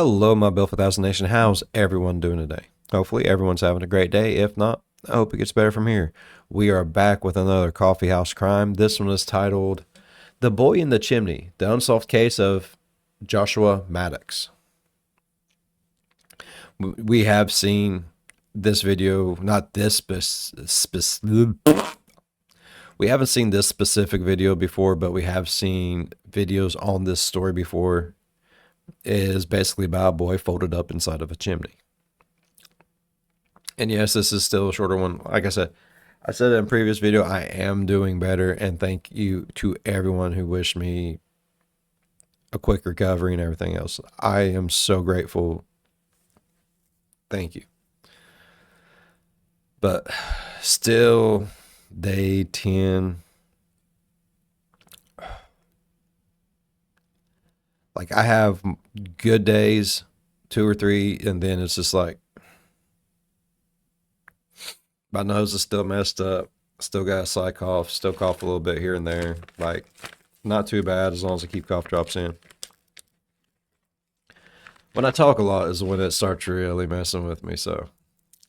Hello, my Bill 4000 Nation. How's everyone doing today? Hopefully, everyone's having a great day. If not, I hope it gets better from here. We are back with another Coffeehouse Crime. This one is titled The Boy in the Chimney, the unsolved case of Joshua Maddux. We have seen this video, not this we haven't seen this specific video before, but we have seen videos on this story before. It is basically about a boy folded up inside of a chimney. And yes, this is still a shorter one. Like I said in a previous video, I am doing better, and thank you to everyone who wished me a quick recovery and everything else. I am so grateful. Thank you. But still, day 10. Like, I have good days, 2 or 3, and then it's just like, my nose is still messed up. Still got a slight cough. Still cough a little bit here and there. Like, not too bad as long as I keep cough drops in. When I talk a lot is when it starts really messing with me, so.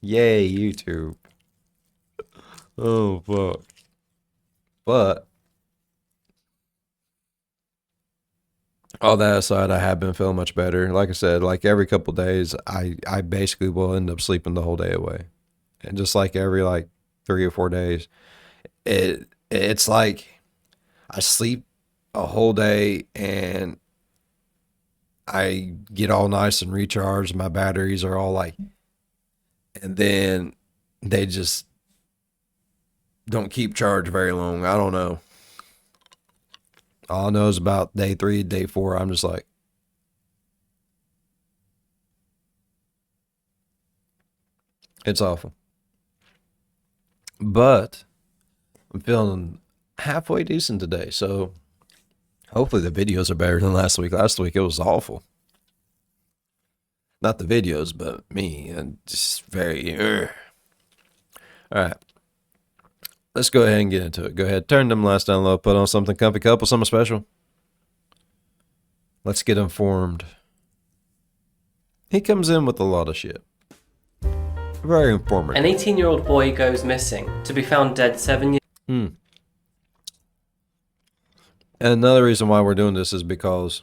Yay, YouTube. Oh, fuck. But all that aside, I have been feeling much better. Like I said, like every couple days, I basically will end up sleeping the whole day away. And just like every like 3 or 4 days, it's like I sleep a whole day and I get all nice and recharged. My batteries are all like, and then they just don't keep charged very long. I don't know. All I know is about day 3, day 4, I'm just like, it's awful. But I'm feeling halfway decent today, so hopefully the videos are better than last week. Last week it was awful. Not the videos, but me, and just very. All right. Let's go ahead and get into it. Go ahead, turn them lights down low, put on something comfy, couple, something special. Let's get informed. He comes in with a lot of shit. Very informative. An 18-year-old boy goes missing, to be found dead 7 years. And another reason why we're doing this is because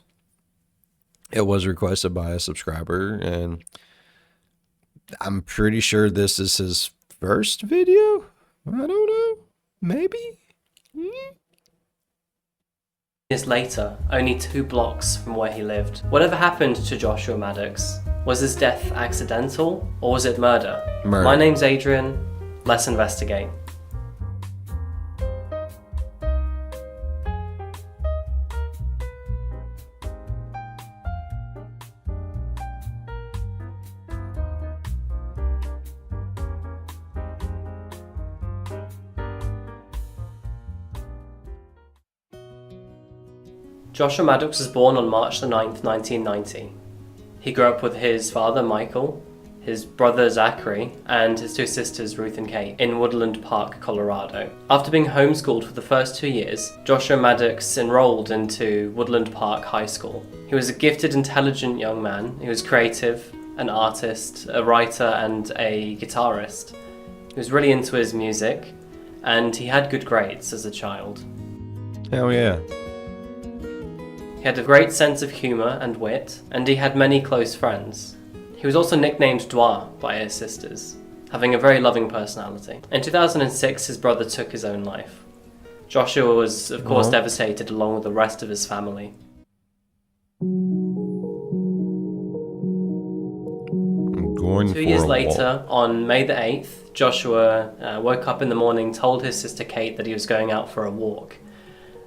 it was requested by a subscriber, and I'm pretty sure this is his first video. I don't know. Maybe? Years later, only 2 blocks from where he lived. Whatever happened to Joshua Maddux? Was his death accidental, or was it murder? My name's Adrian. Let's investigate. Joshua Maddux was born on March the 9th, 1990. He grew up with his father, Michael, his brother, Zachary, and his 2 sisters, Ruth and Kate, in Woodland Park, Colorado. After being homeschooled for the first 2 years, Joshua Maddux enrolled into Woodland Park High School. He was a gifted, intelligent young man. He was creative, an artist, a writer, and a guitarist. He was really into his music, and he had good grades as a child. Hell yeah. He had a great sense of humour and wit, and he had many close friends. He was also nicknamed Dwa by his sisters, having a very loving personality. In 2006, his brother took his own life. Joshua was, of course, devastated along with the rest of his family. I'm going 2 years later, on May the 8th, Joshua woke up in the morning, told his sister Kate that he was going out for a walk.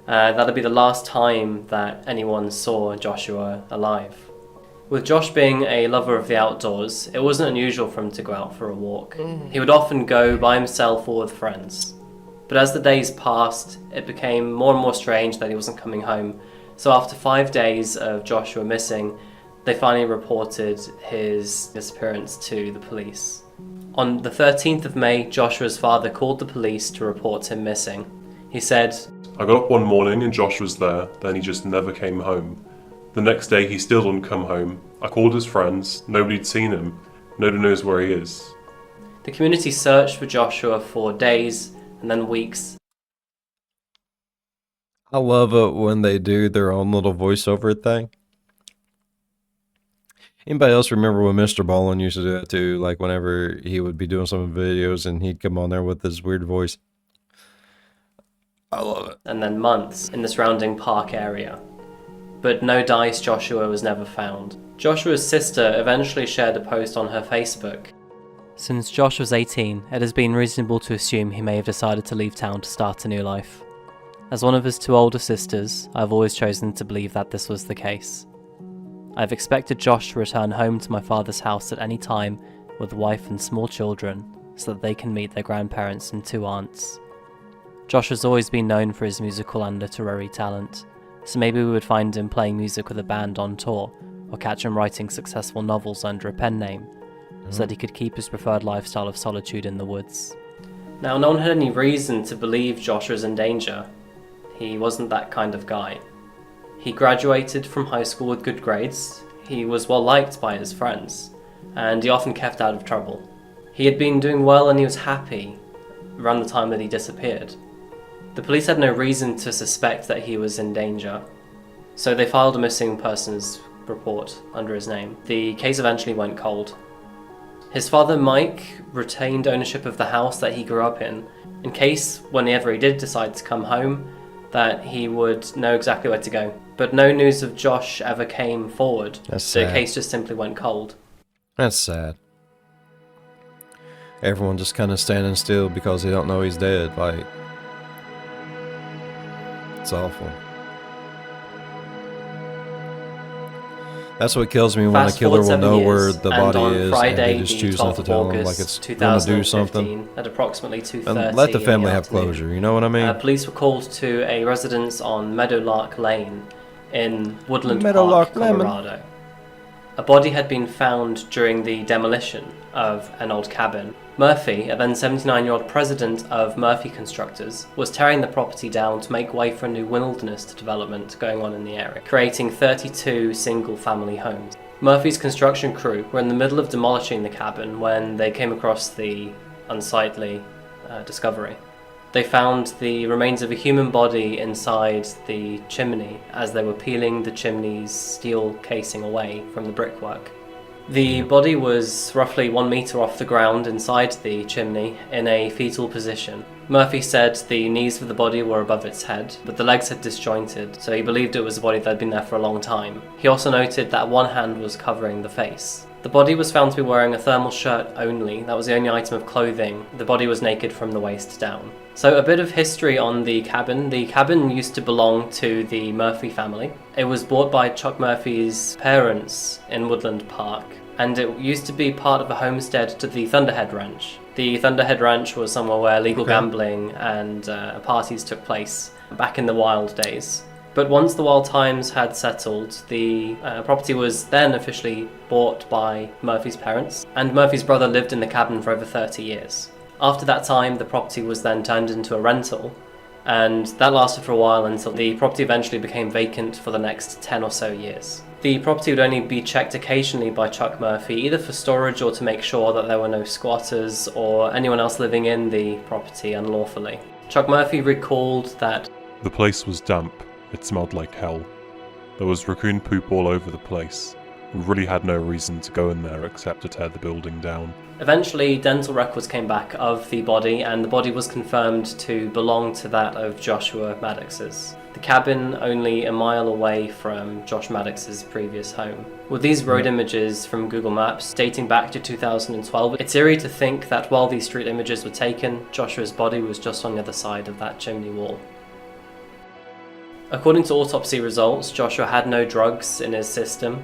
That'll be the last time that anyone saw Joshua alive. With Josh being a lover of the outdoors, it wasn't unusual for him to go out for a walk. He would often go by himself or with friends. But as the days passed, it became more and more strange that he wasn't coming home. So after 5 days of Joshua missing, they finally reported his disappearance to the police. On the 13th of May, Joshua's father called the police to report him missing. He said, I got up one morning and Josh was there, then he just never came home. The next day he still didn't come home. I called his friends, nobody'd seen him. Nobody knows where he is. The community searched for Joshua for days and then weeks. I love it when they do their own little voiceover thing. Anybody else remember when Mr. Ballin used to do that too? Like whenever he would be doing some videos and he'd come on there with his weird voice. I love it. And then months in the surrounding park area. But no dice Joshua was never found. Joshua's sister eventually shared a post on her Facebook. Since Josh was 18, it has been reasonable to assume he may have decided to leave town to start a new life. As one of his two older sisters, I have always chosen to believe that this was the case. I have expected Josh to return home to my father's house at any time with wife and small children so that they can meet their grandparents and two aunts. Josh has always been known for his musical and literary talent, so maybe we would find him playing music with a band on tour, or catch him writing successful novels under a pen name, so that he could keep his preferred lifestyle of solitude in the woods. Now, no one had any reason to believe Josh was in danger. He wasn't that kind of guy. He graduated from high school with good grades, he was well liked by his friends, and he often kept out of trouble. He had been doing well and he was happy around the time that he disappeared. The police had no reason to suspect that he was in danger, so they filed a missing persons report under his name. The case eventually went cold. His father, Mike, retained ownership of the house that he grew up in case, whenever he did decide to come home, that he would know exactly where to go. But no news of Josh ever came forward. That's the sad. case just simply went cold. That's sad. Everyone just kind of standing still because they don't know he's dead. Like, it's awful. That's what kills me when a Fast killer forward will 7 know where years, the and body on is, Friday, and they just the choose not 12th to of tell them, like August, it's going to do something. 2015, at approximately 2:30 And let the family in the have afternoon. closure, you know what I mean? Police were called to a residence on Meadowlark Lane in Woodland Meadowlark Park, Lemon. Colorado. A body had been found during the demolition of an old cabin. Murphy, a then 79-year-old president of Murphy Constructors, was tearing the property down to make way for a new wilderness development going on in the area, creating 32 single-family homes. Murphy's construction crew were in the middle of demolishing the cabin when they came across the unsightly discovery. They found the remains of a human body inside the chimney as they were peeling the chimney's steel casing away from the brickwork. The body was roughly 1 meter off the ground inside the chimney in a fetal position. Murphy said the knees of the body were above its head, but the legs had disjointed, so he believed it was a body that had been there for a long time. He also noted that one hand was covering the face. The body was found to be wearing a thermal shirt only. That was the only item of clothing. The body was naked from the waist down. So a bit of history on the cabin. The cabin used to belong to the Murphy family. It was bought by Chuck Murphy's parents in Woodland Park, and it used to be part of a homestead to the Thunderhead Ranch. The Thunderhead Ranch was somewhere where legal gambling and parties took place back in the wild days. But once the wild times had settled, the property was then officially bought by Murphy's parents, and Murphy's brother lived in the cabin for over 30 years. After that time, the property was then turned into a rental, and that lasted for a while until the property eventually became vacant for the next 10 or so years. The property would only be checked occasionally by Chuck Murphy, either for storage or to make sure that there were no squatters or anyone else living in the property unlawfully. Chuck Murphy recalled that The place was damp. It smelled like hell. There was raccoon poop all over the place. We really had no reason to go in there except to tear the building down. eventually dental records came back of the body, and the body was confirmed to belong to that of Joshua Maddux's. The cabin only a mile away from Josh Maddux's previous home. With these road images from Google Maps dating back to 2012, it's eerie to think that while these street images were taken, Joshua's body was just on the other side of that chimney wall. According to autopsy results, Joshua had no drugs in his system,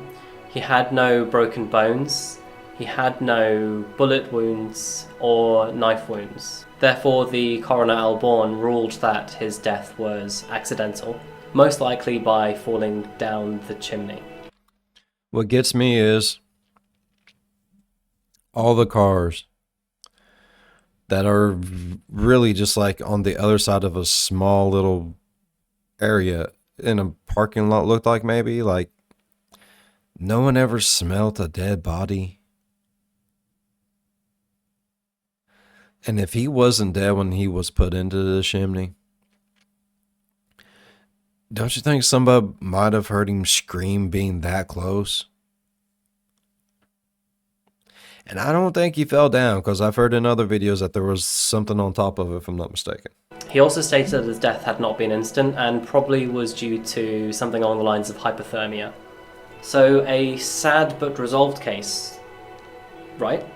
he had no broken bones, he had no bullet wounds or knife wounds. Therefore, the coroner Al Bourne ruled that his death was accidental, most likely by falling down the chimney. What gets me is all the cars that are really just like on the other side of a small little area in a parking lot, looked like maybe like No one ever smelt a dead body. And if he wasn't dead when he was put into the chimney, don't you think somebody might have heard him scream being that close? And I don't think he fell down, because I've heard in other videos that there was something on top of it, if I'm not mistaken. He also stated that his death had not been instant and probably was due to something along the lines of hypothermia. So a sad but resolved case, right?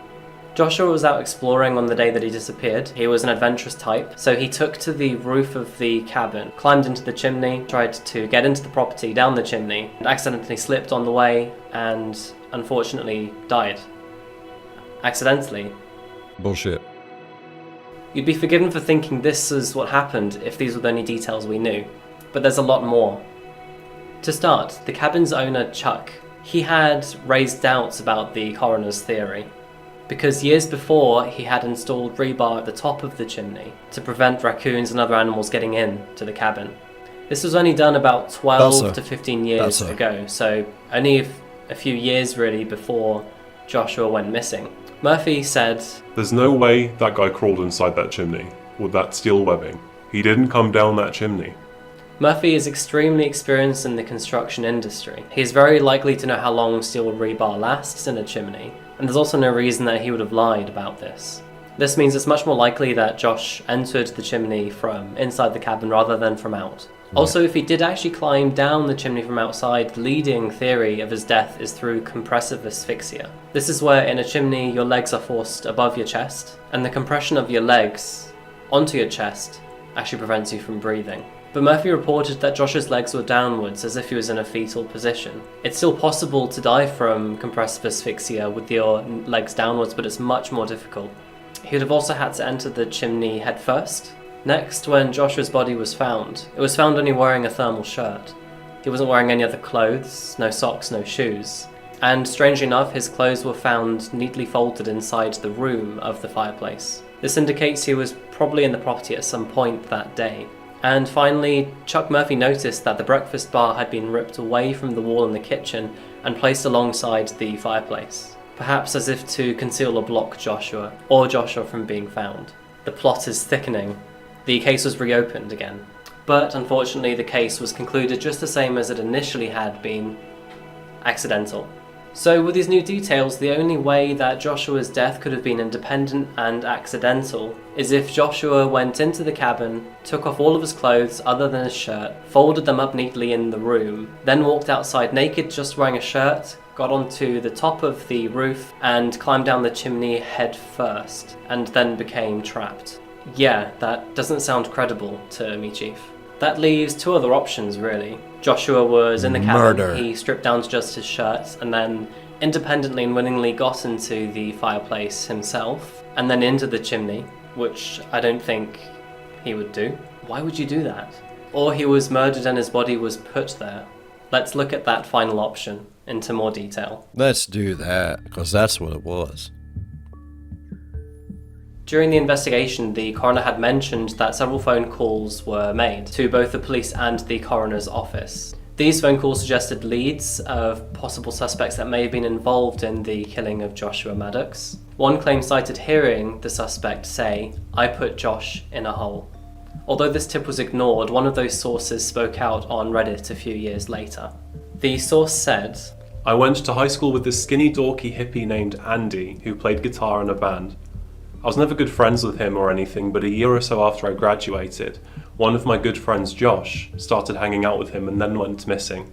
Joshua was out exploring on the day that he disappeared. He was an adventurous type, so he took to the roof of the cabin, climbed into the chimney, tried to get into the property down the chimney, and accidentally slipped on the way and unfortunately died. Accidentally. Bullshit. You'd be forgiven for thinking this is what happened if these were the only details we knew. But there's a lot more. To start, the cabin's owner, Chuck, he had raised doubts about the coroner's theory, because years before he had installed rebar at the top of the chimney to prevent raccoons and other animals getting in to the cabin. This was only done about 12 to 15 years ago, so only a few years really before Joshua went missing. Murphy said, "There's no way that guy crawled inside that chimney with that steel webbing. He didn't come down that chimney." Murphy is extremely experienced in the construction industry. He is very likely to know how long steel rebar lasts in a chimney, and there's also no reason that he would have lied about this. This means it's much more likely that Josh entered the chimney from inside the cabin rather than from out. Also, if he did actually climb down the chimney from outside, the leading theory of his death is through compressive asphyxia. This is where in a chimney your legs are forced above your chest, and the compression of your legs onto your chest actually prevents you from breathing. But Murphy reported that Josh's legs were downwards as if he was in a fetal position. It's still possible to die from compressive asphyxia with your legs downwards, but it's much more difficult. He would have also had to enter the chimney head first. Next, when Joshua's body was found, it was found only wearing a thermal shirt. He wasn't wearing any other clothes, no socks, no shoes. And strangely enough, his clothes were found neatly folded inside the room of the fireplace. This indicates he was probably in the property at some point that day. And finally, Chuck Murphy noticed that the breakfast bar had been ripped away from the wall in the kitchen and placed alongside the fireplace, perhaps as if to conceal or block Joshua, or Joshua from being found. The plot is thickening. The case was reopened again, but unfortunately the case was concluded just the same as it initially had been: accidental. So with these new details, the only way that Joshua's death could have been independent and accidental is if Joshua went into the cabin, took off all of his clothes other than his shirt, folded them up neatly in the room, then walked outside naked just wearing a shirt, got onto the top of the roof and climbed down the chimney head first, and then became trapped. Yeah, that doesn't sound credible to me, Chief. That leaves two other options, really. Joshua was in the cabin, he stripped down to just his shirt, and then independently and willingly got into the fireplace himself, and then into the chimney, which I don't think he would do. Why would you do that? Or he was murdered and his body was put there. Let's look at that final option into more detail. Let's do that, because that's what it was. During the investigation, the coroner had mentioned that several phone calls were made to both the police and the coroner's office. These phone calls suggested leads of possible suspects that may have been involved in the killing of Joshua Maddux. One claim cited hearing the suspect say, "I put Josh in a hole." Although this tip was ignored, one of those sources spoke out on Reddit a few years later. The source said, "I went to high school with this skinny dorky hippie named Andy who played guitar in a band. I was never good friends with him or anything, but a year or so after I graduated, one of my good friends, Josh, started hanging out with him and then went missing.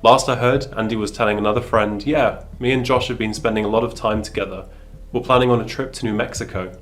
Last I heard, Andy was telling another friend, yeah, me and Josh have been spending a lot of time together. We're planning on a trip to New Mexico."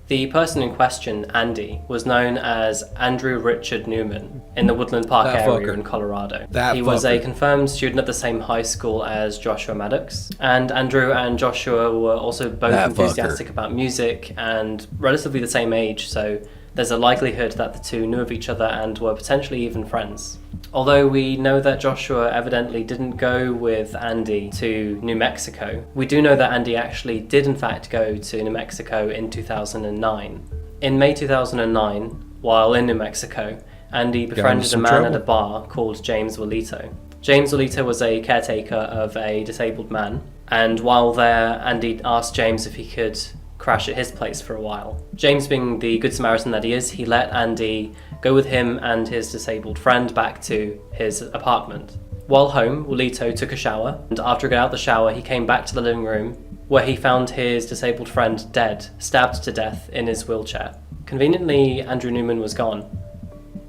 The person in question, Andy, was known as Andrew Richard Newman in the Woodland Park area in Colorado. He was a confirmed student at the same high school as Joshua Maddux, and Andrew and Joshua were also both enthusiastic about music and relatively the same age, so there's a likelihood that the two knew of each other and were potentially even friends. Although we know that Joshua evidently didn't go with Andy to New Mexico, we do know that Andy actually did in fact go to New Mexico in 2009. In May 2009, while in New Mexico, Andy befriended a man at a bar called James Walito. James Olito was a caretaker of a disabled man, and while there, Andy asked James if he could crash at his place for a while. James, being the good Samaritan that he is, he let Andy go with him and his disabled friend back to his apartment. While home, Olito took a shower, and after getting out the shower, he came back to the living room, where he found his disabled friend dead, stabbed to death in his wheelchair. Conveniently, Andrew Newman was gone.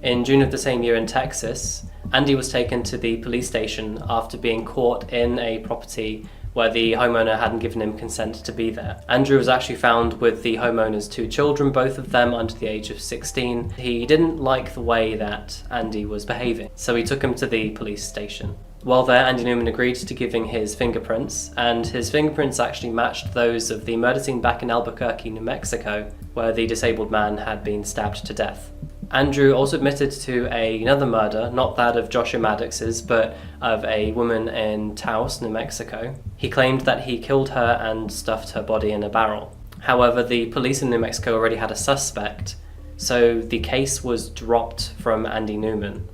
In June of the same year in Texas, Andy was taken to the police station after being caught in a property where the homeowner hadn't given him consent to be there. Andrew was actually found with the homeowner's 2 children, both of them under the age of 16. He didn't like the way that Andy was behaving, so he took him to the police station. While there, Andy Newman agreed to giving his fingerprints, and his fingerprints actually matched those of the murder scene back in Albuquerque, New Mexico, where the disabled man had been stabbed to death. Andrew also admitted to another murder, not that of Joshua Maddux's, but of a woman in Taos, New Mexico. He claimed that he killed her and stuffed her body in a barrel. However, the police in New Mexico already had a suspect, so the case was dropped from Andy Newman.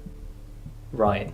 Right.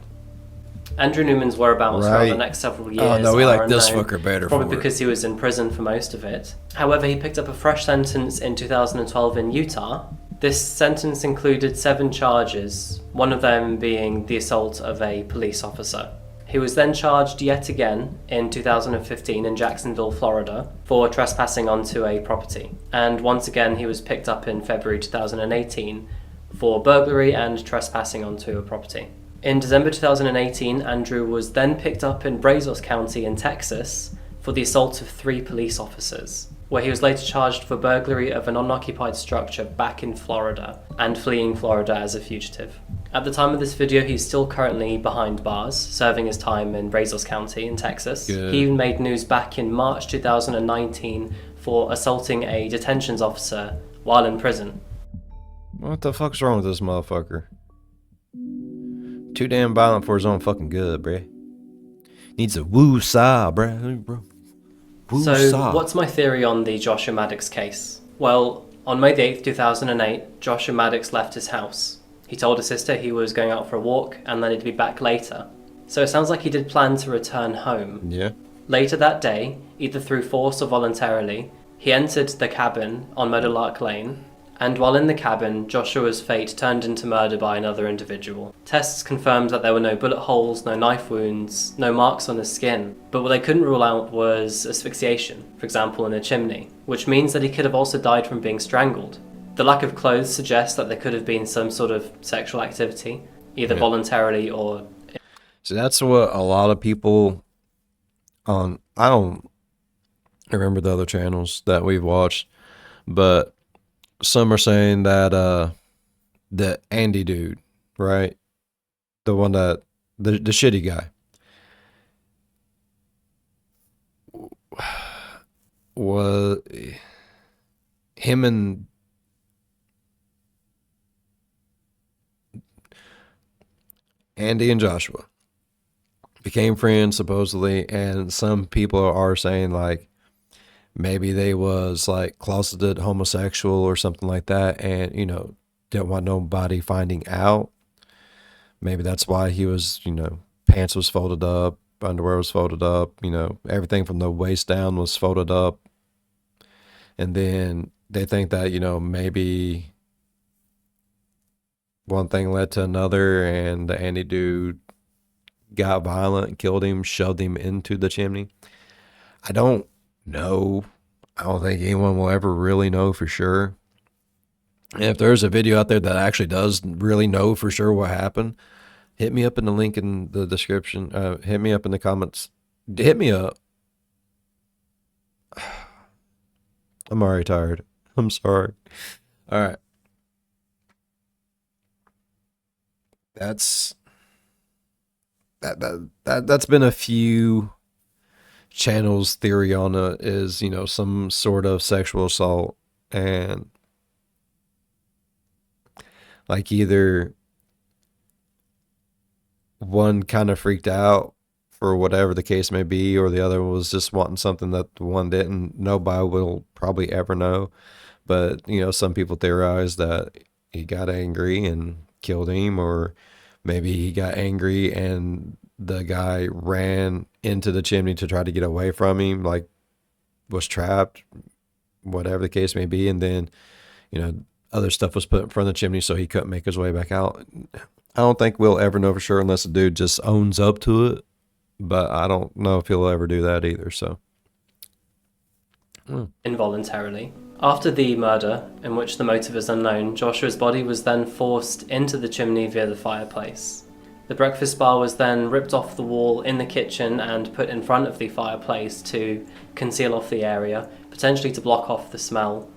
Andrew Newman's whereabouts for the next several years. Oh no, we like this unknown, fucker better. probably because he was in prison for most of it. However, he picked up a fresh sentence in 2012 in Utah. This sentence included 7 charges, one of them being the assault of a police officer. He was then charged yet again in 2015 in Jacksonville, Florida, for trespassing onto a property. And once again, he was picked up in February 2018 for burglary and trespassing onto a property. In December 2018, Andrew was then picked up in Brazos County in Texas for the assault of 3 police officers, where he was later charged for burglary of an unoccupied structure back in Florida and fleeing Florida as a fugitive. At the time of this video, he's still currently behind bars, serving his time in Brazos County in Texas. Good. He even made news back in March 2019 for assaulting a detentions officer while in prison. What the fuck's wrong with this motherfucker? Too damn violent for his own fucking good, bruh. Needs a woo-saw, bruh. So, what's my theory on the Joshua Maddux case? Well, on May the 8th, 2008, Joshua Maddux left his house. He told his sister he was going out for a walk and that he'd be back later. So it sounds like he did plan to return home. Yeah. Later that day, either through force or voluntarily, he entered the cabin on Meadowlark Lane, and while in the cabin, Joshua's fate turned into murder by another individual. Tests confirmed that there were no bullet holes, no knife wounds, no marks on his skin, but what they couldn't rule out was asphyxiation, for example in a chimney, which means that he could have also died from being strangled. The lack of clothes suggests that there could have been some sort of sexual activity, either voluntarily or... So that's what a lot of people on, I don't remember the other channels that we've watched, but some are saying that the Andy dude, right? The one that, the shitty guy, was him and Andy and Joshua became friends supposedly, and some people are saying like maybe they was like closeted homosexual or something like that, and you know, didn't want nobody finding out. Maybe that's why he was, you know, pants was folded up, underwear was folded up, you know, everything from the waist down was folded up. And then they think that, you know, maybe one thing led to another, and the Andy dude got violent, killed him, shoved him into the chimney. I don't know. I don't think anyone will ever really know for sure. And if there's a video out there that actually does really know for sure what happened, hit me up in the link in the description. Hit me up in the comments. Hit me up. I'm already tired. I'm sorry. All right. That's been a few channels' theory on it, is, you know, some sort of sexual assault, and like either one kind of freaked out for whatever the case may be, or the other was just wanting something that the one didn't. Nobody will probably ever know, but you know, some people theorize that he got angry and killed him, or maybe he got angry and the guy ran into the chimney to try to get away from him, like was trapped, whatever the case may be, and then other stuff was put in front of the chimney so he couldn't make his way back out. I don't think we'll ever know for sure unless the dude just owns up to it, but I don't know if he'll ever do that either. So involuntarily. After the murder, in which the motive is unknown, Joshua's body was then forced into the chimney via the fireplace. The breakfast bar was then ripped off the wall in the kitchen and put in front of the fireplace to conceal off the area, potentially to block off the smell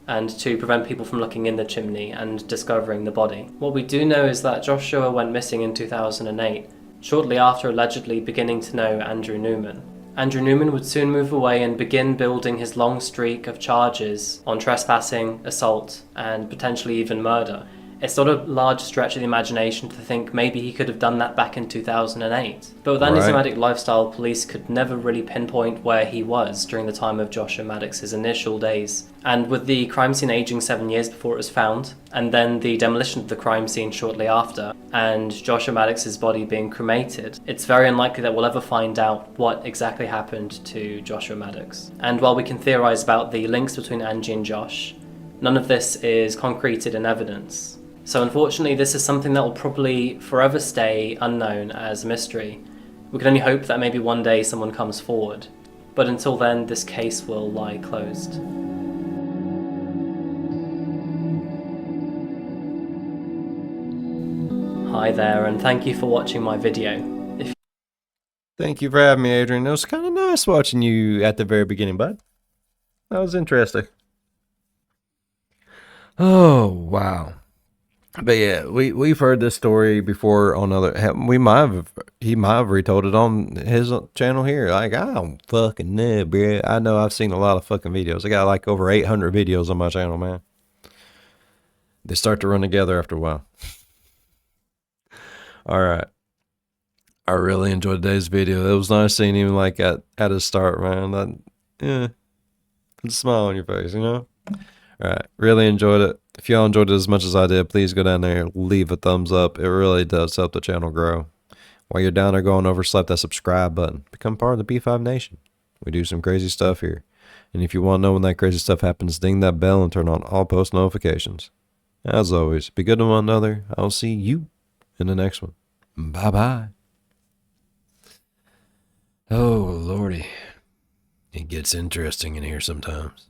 and to prevent people from looking in the chimney and discovering the body. What we do know is that Joshua went missing in 2008, shortly after allegedly beginning to know Andrew Newman. Andrew Newman would soon move away and begin building his long streak of charges on trespassing, assault, and potentially even murder. It's not a large stretch of the imagination to think maybe he could have done that back in 2008. But with Andy's nomadic lifestyle, police could never really pinpoint where he was during the time of Joshua Maddux's initial days. And with the crime scene aging 7 years before it was found, and then the demolition of the crime scene shortly after, and Joshua Maddux's body being cremated, it's very unlikely that we'll ever find out what exactly happened to Joshua Maddux. And while we can theorize about the links between Angie and Josh, none of this is concreted in evidence. So unfortunately, this is something that will probably forever stay unknown as a mystery. We can only hope that maybe one day someone comes forward. But until then, this case will lie closed. Hi there, and thank you for watching my video. Thank you for having me, Adrian. It was kind of nice watching you at the very beginning, bud. That was interesting. Oh, wow. But yeah, we've heard this story before on other. He might have retold it on his channel here. Like, I don't fucking know, bro. I know I've seen a lot of fucking videos. I got like over 800 videos on my channel, man. They start to run together after a while. All right. I really enjoyed today's video. It was nice seeing him like at his start, man. Put a smile on your face, All right. Really enjoyed it. If y'all enjoyed it as much as I did, please go down there, leave a thumbs up. It really does help the channel grow. While you're down there going over, slap that subscribe button. Become part of the B5 Nation. We do some crazy stuff here. And if you want to know when that crazy stuff happens, ding that bell and turn on all post notifications. As always, be good to one another. I'll see you in the next one. Bye-bye. Oh, Lordy. It gets interesting in here sometimes.